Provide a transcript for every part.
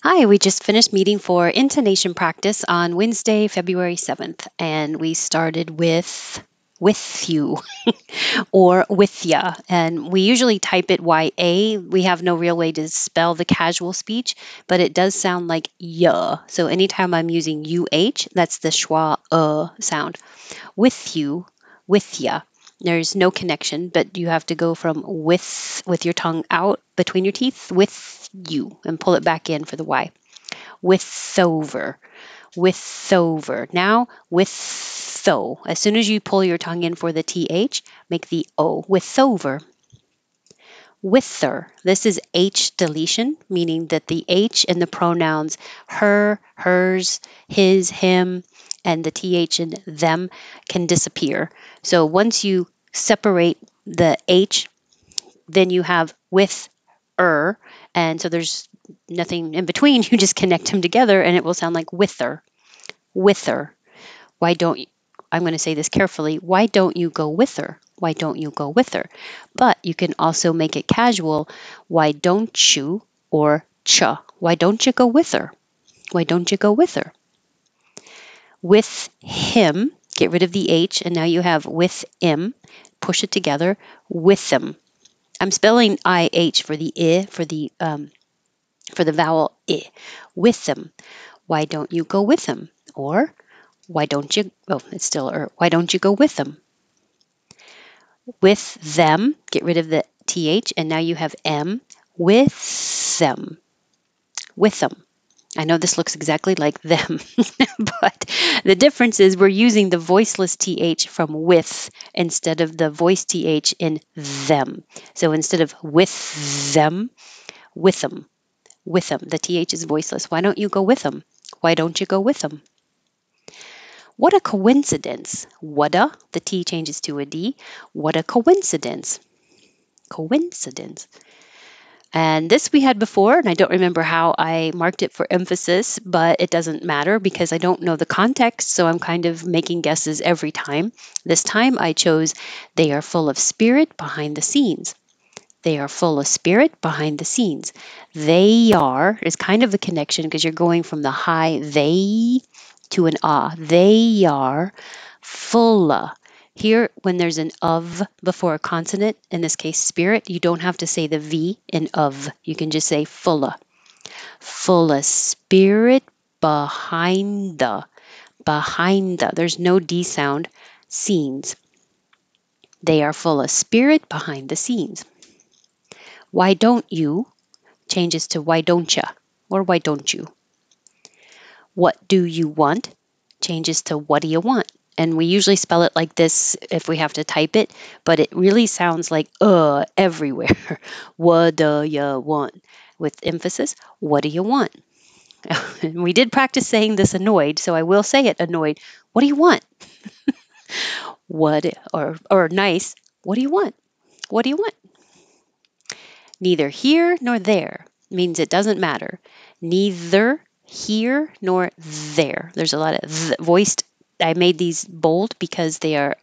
Hi, we just finished meeting for intonation practice on Wednesday, February 7th, and we started with you or with ya. And we usually type it YA. We have no real way to spell the casual speech, but it does sound like ya. So anytime I'm using UH, that's the schwa sound. With you, with ya. There's no connection, but you have to go from with your tongue out between your teeth with you and pull it back in for the Y. With over, with over. Now with tho. As soon as you pull your tongue in for the TH, make the O. With over. Wither. This is H deletion, meaning that the H in the pronouns her, hers, his, him, and the TH in them can disappear. So once you separate the H, then you have with and so there's nothing in between. You just connect them together and it will sound like wither, wither. Why don't you, I'm going to say this carefully, why don't you go with her? Why don't you go with her? But you can also make it casual. Why don't you or cha? Why don't you go with her? Why don't you go with her? With him, get rid of the H, and now you have with him. Push it together, with them. I'm spelling IH for the I, for the vowel I. With them. Why don't you go with them? Or why don't you, oh, it's still, or why don't you go with them? With them, get rid of the TH, and now you have M. With them. With them. I know this looks exactly like them, but the difference is we're using the voiceless TH from with instead of the voice TH in them. So instead of with them, with them, with them. The TH is voiceless. Why don't you go with them? Why don't you go with them? What a coincidence. What the T changes to a D. What a coincidence. Coincidence. And this we had before, and I don't remember how I marked it for emphasis, but it doesn't matter because I don't know the context, so I'm kind of making guesses every time. This time I chose, they are full of spirit behind the scenes. They are full of spirit behind the scenes. They are is kind of a connection because you're going from the high they to an ah. They are full. Here, when there's an of before a consonant, in this case spirit, you don't have to say the V in of. You can just say full. Full of spirit behind the. Behind the. There's no D sound. Scenes. They are full of spirit behind the scenes. Why don't you changes to why don't ya or why don't you? What do you want changes to what do you want? And we usually spell it like this if we have to type it, but it really sounds like everywhere. What do you want? With emphasis, what do you want? We did practice saying this annoyed, so I will say it annoyed. What do you want? What or nice, what do you want? What do you want? Neither here nor there means it doesn't matter. Neither here nor there. There's a lot of voiced. I made these bold because they are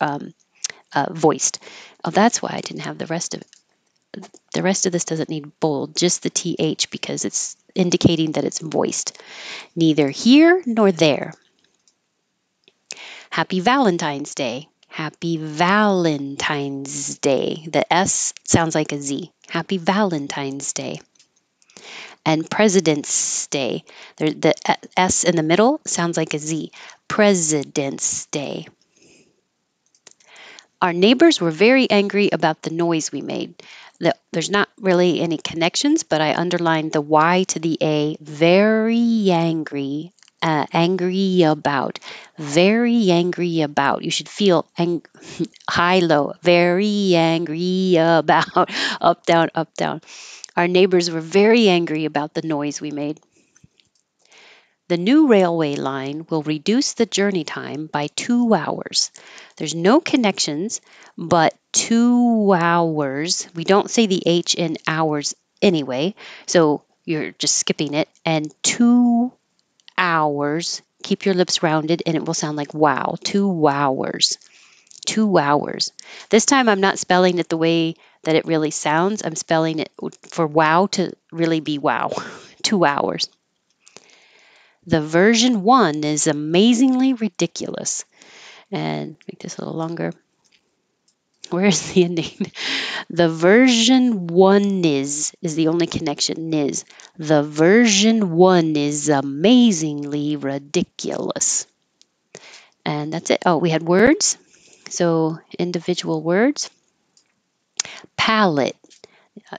voiced. Oh, that's why I didn't have the rest of it. The rest of this doesn't need bold, just the TH because it's indicating that it's voiced. Neither here nor there. Happy Valentine's Day. Happy Valentine's Day. The S sounds like a Z. Happy Valentine's Day. And President's Day. The S in the middle sounds like a Z. President's Day. Our neighbors were very angry about the noise we made. There's not really any connections, but I underlined the Y to the A. Very angry. Angry about. Very angry about. You should feel high, low. Very angry about. Up, down, up, down. Our neighbors were very angry about the noise we made. The new railway line will reduce the journey time by 2 hours. There's no connections, but 2 hours. We don't say the H in hours anyway, so you're just skipping it. And 2 hours, keep your lips rounded, and it will sound like wow. 2 hours. 2 hours. This time I'm not spelling it the way that it really sounds. I'm spelling it for wow to really be wow. 2 hours. The version 1 is amazingly ridiculous. And make this a little longer. Where's the ending? The version 1 is the only connection, is. The version 1 is amazingly ridiculous. And that's it. Oh, we had words. So individual words. Palette.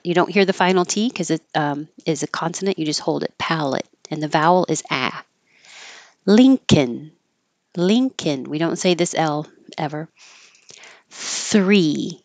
You don't hear the final T because it is a consonant. You just hold it. Palette. And the vowel is A. Lincoln. Lincoln. We don't say this L ever. Three.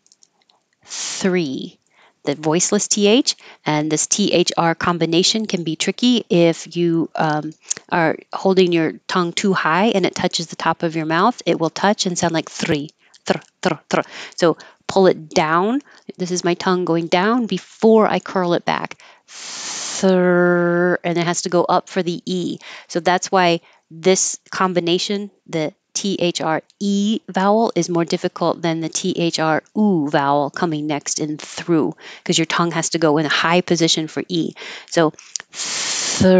Three. The voiceless TH and this THR combination can be tricky if you are holding your tongue too high and it touches the top of your mouth. It will touch and sound like three. Thr, thr, thr. So pull it down. This is my tongue going down before I curl it back. Thr, and it has to go up for the E. So that's why this combination, the THRE vowel, is more difficult than the THRU vowel coming next in through, because your tongue has to go in a high position for E. So three,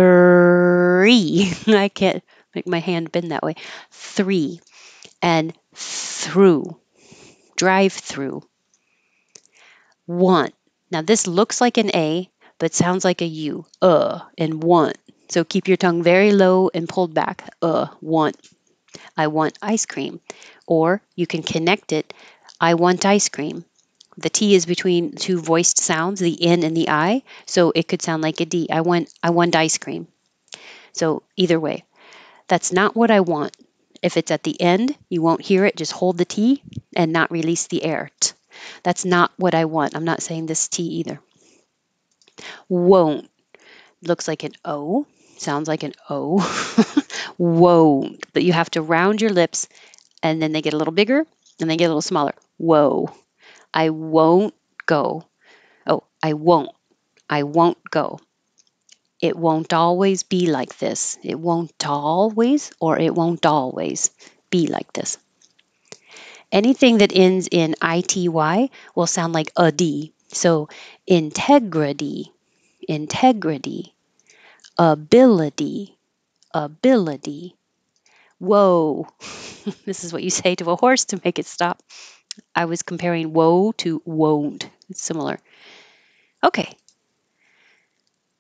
I can't make my hand bend that way. Three, and through, drive through. Want. Now this looks like an A, but sounds like a U. And want. So keep your tongue very low and pulled back. Want. I want ice cream. Or you can connect it. I want ice cream. The T is between two voiced sounds, the N and the I, so it could sound like a D. I want ice cream. So either way, that's not what I want. If it's at the end, you won't hear it. Just hold the T and not release the air. That's not what I want. I'm not saying this T either. Won't. Looks like an O. Sounds like an O. Won't. But you have to round your lips and then they get a little bigger and they get a little smaller. Whoa. I won't go. Oh, I won't. I won't go. It won't always be like this. It won't always, or it won't always be like this. Anything that ends in ity will sound like a d. So integrity, integrity, ability, ability. Whoa. This is what you say to a horse to make it stop. I was comparing woe to won't. It's similar. Okay.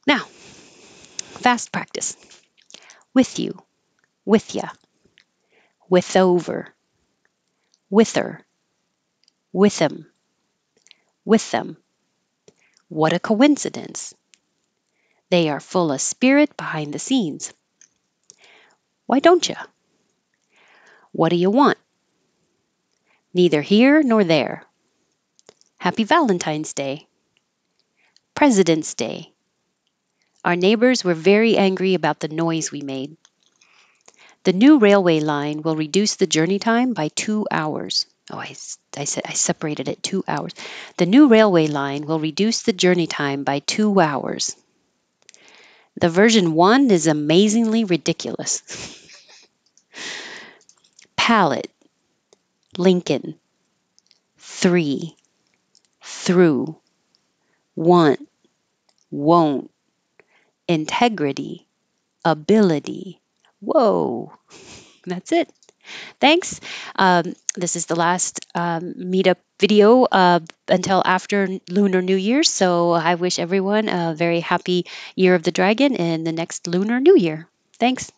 Now, fast practice. With you, with ya, with over, with her, with him, with them. What a coincidence. They are full of spirit behind the scenes. Why don't you? What do you want? Neither here nor there. Happy Valentine's Day. President's Day. Our neighbors were very angry about the noise we made. The new railway line will reduce the journey time by 2 hours. Oh, I said I separated it 2 hours. The new railway line will reduce the journey time by 2 hours. The version 1 is amazingly ridiculous. Palette, Lincoln, three, through, want, won't, integrity, ability. Whoa, that's it. Thanks. This is the last meetup video until after Lunar New Year. So I wish everyone a very happy Year of the Dragon and the next Lunar New Year. Thanks.